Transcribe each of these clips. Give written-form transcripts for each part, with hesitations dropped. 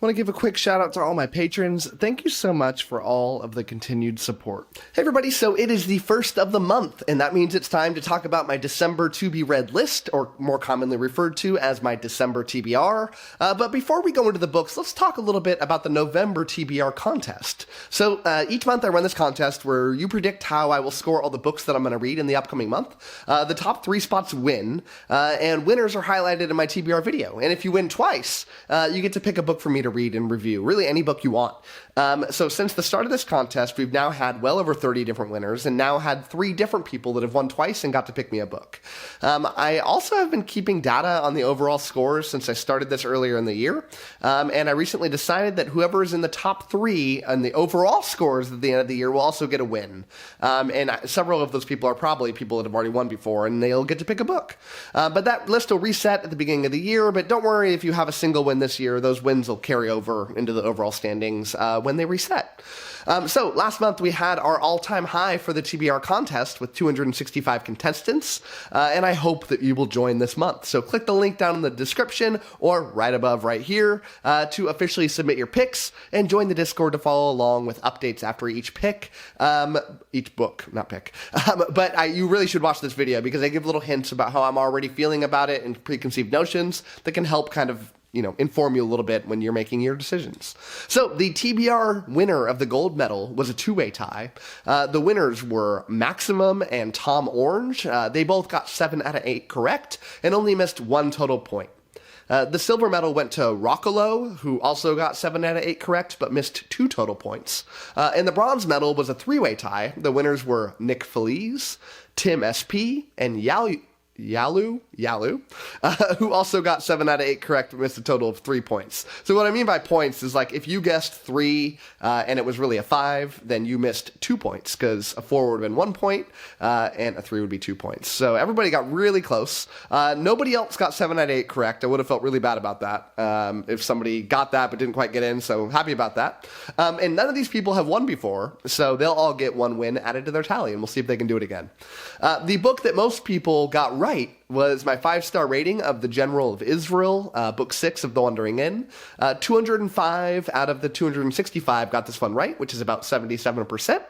I want to give a quick shout out to all my patrons. Thank you so much for all of the continued support. Hey everybody, so it is the first of the month, and that means it's time to talk about my December to be read list, or more commonly referred to as my December TBR. But before we go into the books, let's talk a little bit about the November TBR contest. So each month I run this contest where you predict how I will score all the books that I'm going to read in the upcoming month. The top 3 spots win, and winners are highlighted in my TBR video. And if you win twice, you get to pick a book for me to read and review, really any book you want. So since the start of this contest, we've now had well over 30 different winners, and now had 3 different people that have won twice and got to pick me a book. I also have been keeping data on the overall scores since I started this earlier in the year, and I recently decided that whoever is in the top 3 on the overall scores at the end of the year will also get a win. And several of those people are probably people that have already won before, and they'll get to pick a book. But that list will reset at the beginning of the year, but don't worry if you have a single win this year, those wins will carry over into the overall standings when they reset. So last month we had our all-time high for the TBR contest with 265 contestants, and I hope that you will join this month. So click the link down in the description or right above right here to officially submit your picks and join the Discord to follow along with updates after each pick, each book, not pick. But you really should watch this video because I give little hints about how I'm already feeling about it and preconceived notions that can help kind of inform you a little bit when you're making your decisions. So the TBR winner of the gold medal was a 2-way tie. The winners were Maximum and Tom Orange. They both got 7 out of 8 correct and only missed 1 total point. The silver medal went to Rockolo, who also got 7 out of 8 correct, but missed 2 total points. And the bronze medal was a 3-way tie. The winners were Nick Feliz, Tim SP, and Yalu, who also got 7 out of 8 correct, but missed a total of 3 points. So what I mean by points is like if you guessed 3 and it was really a 5, then you missed 2 points because a 4 would have been 1 point and a 3 would be 2 points. So everybody got really close. Nobody else got 7 out of 8 correct. I would have felt really bad about that if somebody got that but didn't quite get in, so happy about that. And none of these people have won before, so they'll all get 1 win added to their tally, and we'll see if they can do it again. The book that most people got right was my 5-star rating of The General of Israel, book 6 of The Wandering Inn. 205 out of the 265 got this one right, which is about 77%.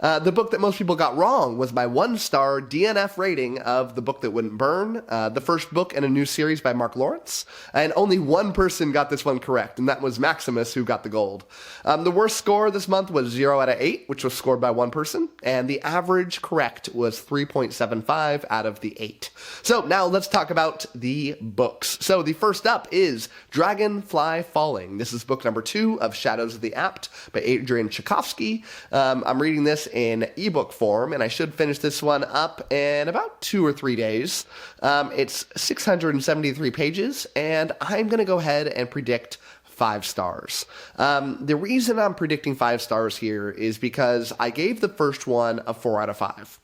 The book that most people got wrong was my 1-star DNF rating of The Book That Wouldn't Burn, the first book in a new series by Mark Lawrence. And only 1 person got this one correct, and that was Maximus, who got the gold. The worst score this month was 0 out of 8, which was scored by 1 person, and the average correct was 3.75 out of the 8. So now let's talk about the books. So the first up is Dragonfly Falling. This is book number 2 of Shadows of the Apt by Adrian Tchaikovsky. I'm reading this in ebook form, and I should finish this one up in about 2 or 3 days. It's 673 pages, and I'm going to go ahead and predict 5 stars. The reason I'm predicting 5 stars here is because I gave the first one a 4 out of 5.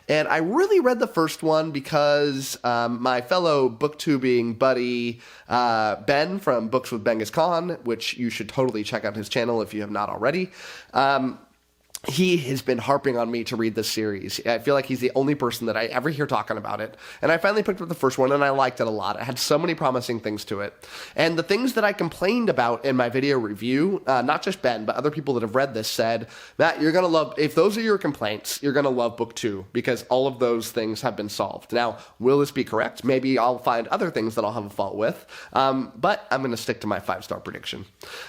And I really read the first one because my fellow booktubing buddy Ben from Books with Genghis Khan, which you should totally check out his channel if you have not already, he has been harping on me to read this series. I feel like he's the only person that I ever hear talking about it. And I finally picked up the first one, and I liked it a lot. It had so many promising things to it. And the things that I complained about in my video review, not just Ben, but other people that have read this said, Matt, you're going to love, if those are your complaints, you're going to love book 2, because all of those things have been solved. Now, will this be correct? Maybe I'll find other things that I'll have a fault with, but I'm going to stick to my 5-star prediction.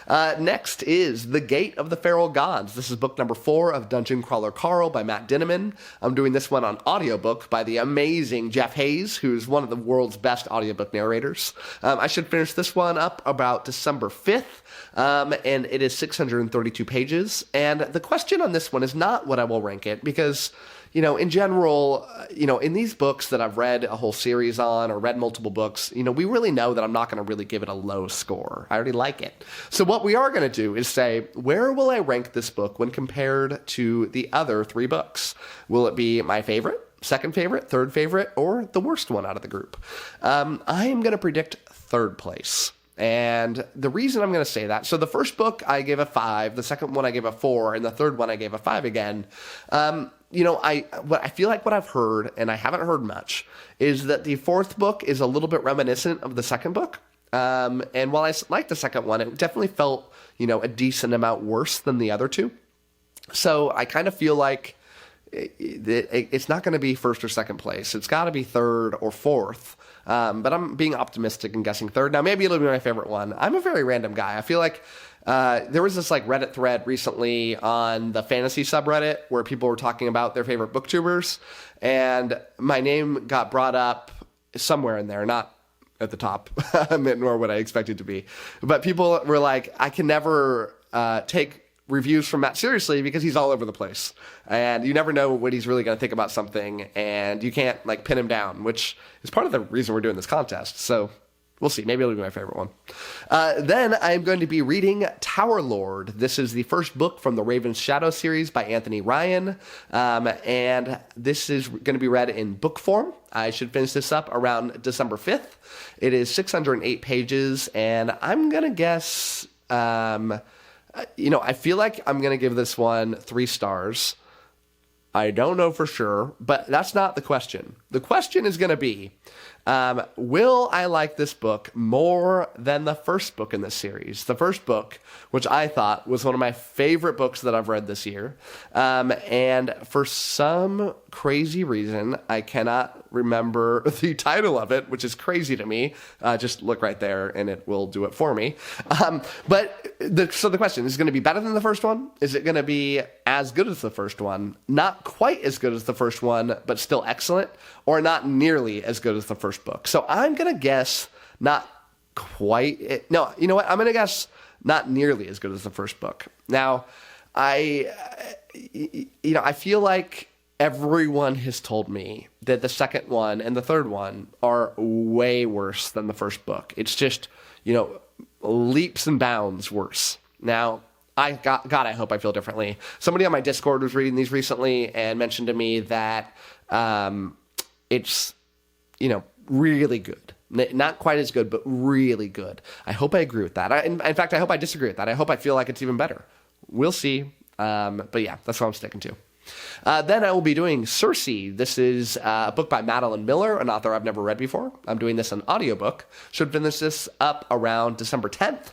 Next is The Gate of the Feral Gods. This is book number 4 of Dungeon Crawler Carl by Matt Dinneman. I'm doing this one on audiobook by the amazing Jeff Hayes, who's one of the world's best audiobook narrators. I should finish this one up about December 5th, and it is 632 pages. And the question on this one is not what I will rank it, because in general, in these books that I've read a whole series on or read multiple books, we really know that I'm not going to really give it a low score. I already like it. So what we are going to do is say, where will I rank this book when compared to the other 3 books? Will it be my favorite, second favorite, third favorite, or the worst one out of the group? I am going to predict 3rd place. And the reason I'm going to say that, so the first book I gave a 5, the second one I gave a 4, and the third one I gave a 5 again. I feel like what I've heard, and I haven't heard much, is that the 4th book is a little bit reminiscent of the second book. And while I liked the second one, it definitely felt, a decent amount worse than the other two. So I kind of feel like it's not going to be first or second place. It's got to be third or fourth. But I'm being optimistic and guessing third. Now, maybe it'll be my favorite one. I'm a very random guy. I feel like there was this Reddit thread recently on the fantasy subreddit where people were talking about their favorite booktubers, and my name got brought up somewhere in there, not at the top, nor would I expect it to be. But people were like, I can never take reviews from Matt seriously because he's all over the place, and you never know what he's really going to think about something, and you can't pin him down, which is part of the reason we're doing this contest. So we'll see. Maybe it'll be my favorite one. Then I'm going to be reading Tower Lord. This is the first book from the Raven's Shadow series by Anthony Ryan, and this is going to be read in book form. I should finish this up around December 5th. It is 608 pages, and I'm going to guess... I feel like I'm going to give this one 3 stars. I don't know for sure, but that's not the question. The question is going to be, will I like this book more than the first book in this series? The first book, which I thought was one of my favorite books that I've read this year. And for some crazy reason, I cannot remember the title of it, which is crazy to me. Just look right there and it will do it for me. So the question is going to be better than the first one? Is it going to be as good as the first one? Not quite as good as the first one, but still excellent? Or not nearly as good as the first book? So I'm going to guess not quite. No, you know what? I'm going to guess not nearly as good as the first book. Now, I feel like everyone has told me that the second one and the third one are way worse than the first book. It's just, leaps and bounds worse. Now, I hope I feel differently. Somebody on my Discord was reading these recently and mentioned to me that it's, really good. Not quite as good, but really good. I hope I agree with that. In fact, I hope I disagree with that. I hope I feel like it's even better. We'll see. But yeah, that's what I'm sticking to. Then I will be doing 𝐶𝐸. This is a book by Madeline Miller, an author I've never read before. I'm doing this in audiobook. Should finish this up around December 10th.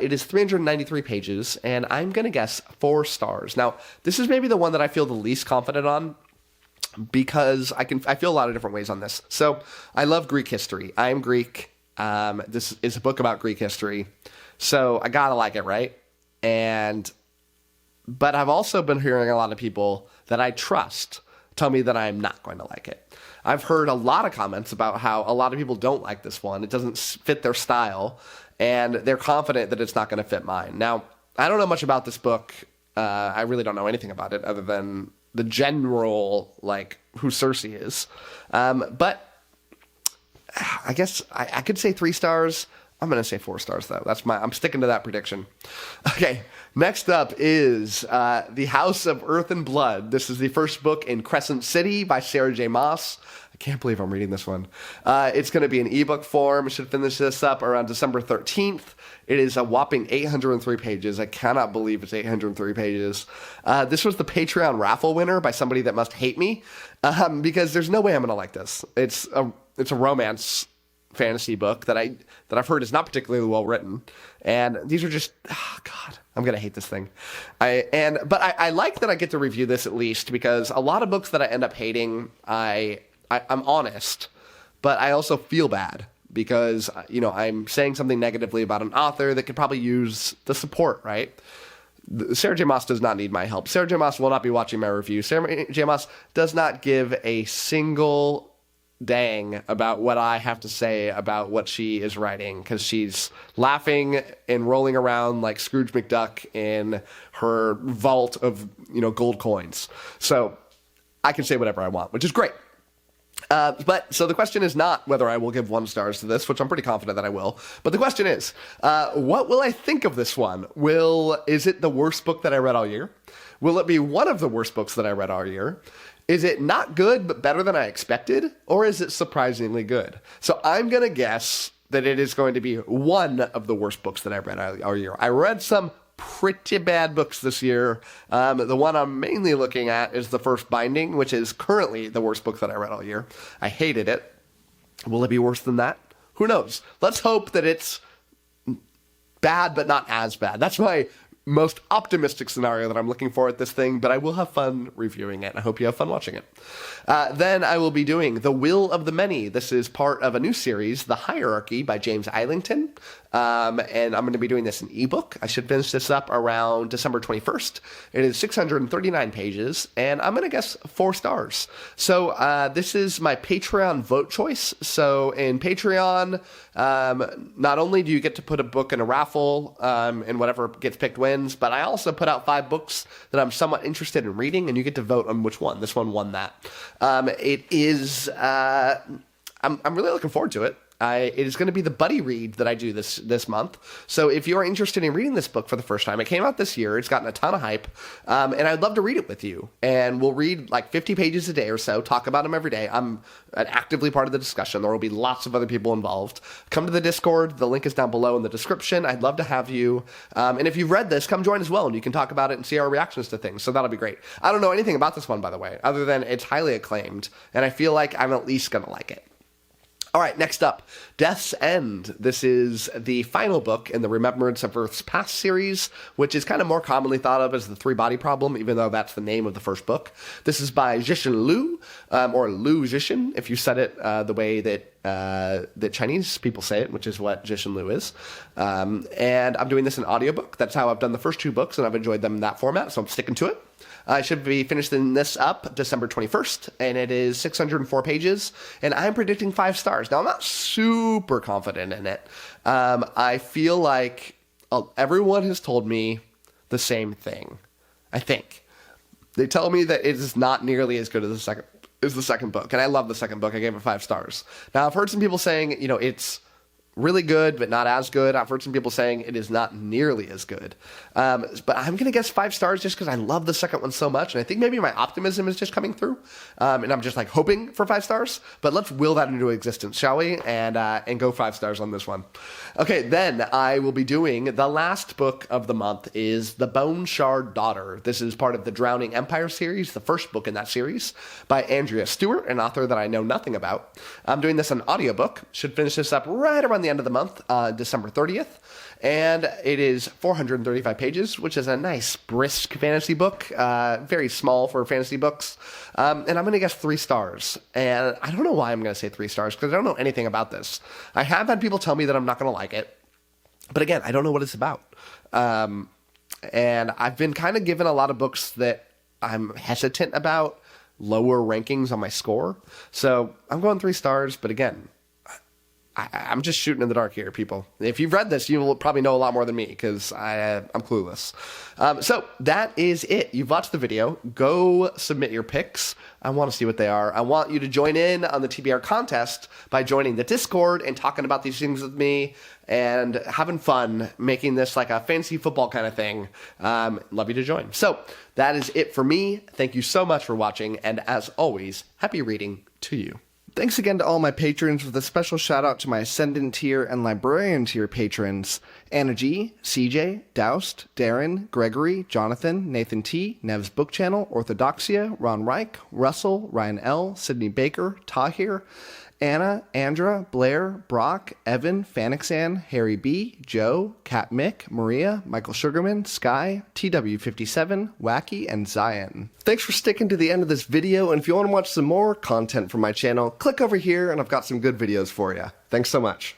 It is 393 pages, and I'm going to guess 4 stars. Now, this is maybe the one that I feel the least confident on, because I feel a lot of different ways on this. So I love Greek history. I am Greek. This is a book about Greek history. So I gotta like it, right? But I've also been hearing a lot of people that I trust tell me that I'm not going to like it. I've heard a lot of comments about how a lot of people don't like this one. It doesn't fit their style, and they're confident that it's not going to fit mine. Now, I don't know much about this book. I really don't know anything about it other than the general, who 𝐶𝐸 is. But I guess I could say 3 stars. I'm going to say 4 stars, though. I'm sticking to that prediction. Okay, next up is The House of Earth and Blood. This is the first book in Crescent City by Sarah J. Maas. I can't believe I'm reading this one. It's going to be in ebook form. I should finish this up around December 13th. It is a whopping 803 pages. I cannot believe it's 803 pages. This was the Patreon raffle winner by somebody that must hate me, because there's no way I'm going to like this. It's a romance fantasy book that I've heard is not particularly well written, and these are just God, I'm gonna hate this thing. But I like that I get to review this at least, because a lot of books that I end up hating, I'm honest, but I also feel bad because I'm saying something negatively about an author that could probably use the support, right? Sarah J. Maas does not need my help. Sarah J. Maas will not be watching my review. Sarah J. Maas does not give a single dang about what I have to say about what she is writing, because she's laughing and rolling around like Scrooge McDuck in her vault of gold coins. So I can say whatever I want, which is great. So the question is not whether I will give 1 stars to this, which I'm pretty confident that I will. But the question is, what will I think of this one? Is it the worst book that I read all year? Will it be one of the worst books that I read all year? Is it not good, but better than I expected? Or is it surprisingly good? So I'm going to guess that it is going to be one of the worst books that I read all year. I read some pretty bad books this year. The one I'm mainly looking at is The First Binding, which is currently the worst book that I read all year. I hated it. Will it be worse than that? Who knows? Let's hope that it's bad, but not as bad. That's my most optimistic scenario that I'm looking for at this thing, but I will have fun reviewing it. I hope you have fun watching it. Then I will be doing The Will of the Many. This is part of a new series, The Hierarchy by James Islington. And I'm going to be doing this in ebook. I should finish this up around December 21st. It is 639 pages, and I'm going to guess 4 stars. So this is my Patreon vote choice. So in Patreon, not only do you get to put a book in a raffle, and whatever gets picked wins, but I also put out 5 books that I'm somewhat interested in reading, and you get to vote on which one. This one won that. It is, I'm really looking forward to it. It is going to be the buddy read that I do this month. So if you're interested in reading this book for the first time, it came out this year. It's gotten a ton of hype. And I'd love to read it with you. And we'll read like 50 pages a day or so, talk about them every day. I'm actively part of the discussion. There will be lots of other people involved. Come to the Discord. The link is down below in the description. I'd love to have you. And if you've read this, come join as well. And you can talk about it and see our reactions to things. So that'll be great. I don't know anything about this one, by the way, other than it's highly acclaimed. And I feel like I'm at least going to like it. All right, next up, Death's End. This is the final book in the Remembrance of Earth's Past series, which is kind of more commonly thought of as the Three-Body Problem, even though that's the name of the first book. This is by Cixin Liu, or Liu Cixin, if you said it the way that Chinese people say it, which is what Cixin Liu is. And I'm doing this in audiobook. That's how I've done the first 2 books, and I've enjoyed them in that format, so I'm sticking to it. I should be finishing this up December 21st, and it is 604 pages, and I'm predicting 5 stars. Now, I'm not super confident in it. I feel like everyone has told me the same thing, I think. They tell me that it is not nearly as good as the second book, and I love the second book. I gave it 5 stars. Now, I've heard some people saying, you know, it's really good, but not as good. I've heard some people saying it is not nearly as good. But I'm going to guess 5 stars just because I love the second one so much. And I think maybe my optimism is just coming through. And I'm just like hoping for 5 stars. But let's will that into existence, shall we? And go 5 stars on this one. Okay, then I will be doing the last book of the month is The Bone Shard Daughter. This is part of the Drowning Empire series, the first book in that series, by Andrea Stewart, an author that I know nothing about. I'm doing this on audiobook. Should finish this up right around the end of the month, December 30th, and it is 435 pages, which is a nice, brisk fantasy book, very small for fantasy books, and I'm going to guess 3 stars, and I don't know why I'm going to say 3 stars, because I don't know anything about this. I have had people tell me that I'm not going to like it, but again, I don't know what it's about, and I've been kind of given a lot of books that I'm hesitant about, lower rankings on my score, so I'm going 3 stars, but again, I'm just shooting in the dark here, people. If you've read this, you will probably know a lot more than me, because I'm clueless. So that is it. You've watched the video. Go submit your picks. I want to see what they are. I want you to join in on the TBR contest by joining the Discord and talking about these things with me and having fun making this like a fantasy football kind of thing. Love you to join. So that is it for me. Thank you so much for watching, and as always, happy reading to you. Thanks again to all my patrons, with a special shout out to my Ascendant tier and Librarian tier patrons: Anna G, CJ, Doust, Darren, Gregory, Jonathan, Nathan T, Nev's Book Channel, 𝐿, Ron Reich, Russell, Ryan L, Sydney Baker, Tahir, Anna, Andra, Blair, Brock, Evan, Fanixan, Harry B, Joe, Kat Mick, Maria, Michael Sugarman, Sky, TW57, Wacky, and Zion. Thanks for sticking to the end of this video, and if you want to watch some more content from my channel, click over here and I've got some good videos for you. Thanks so much.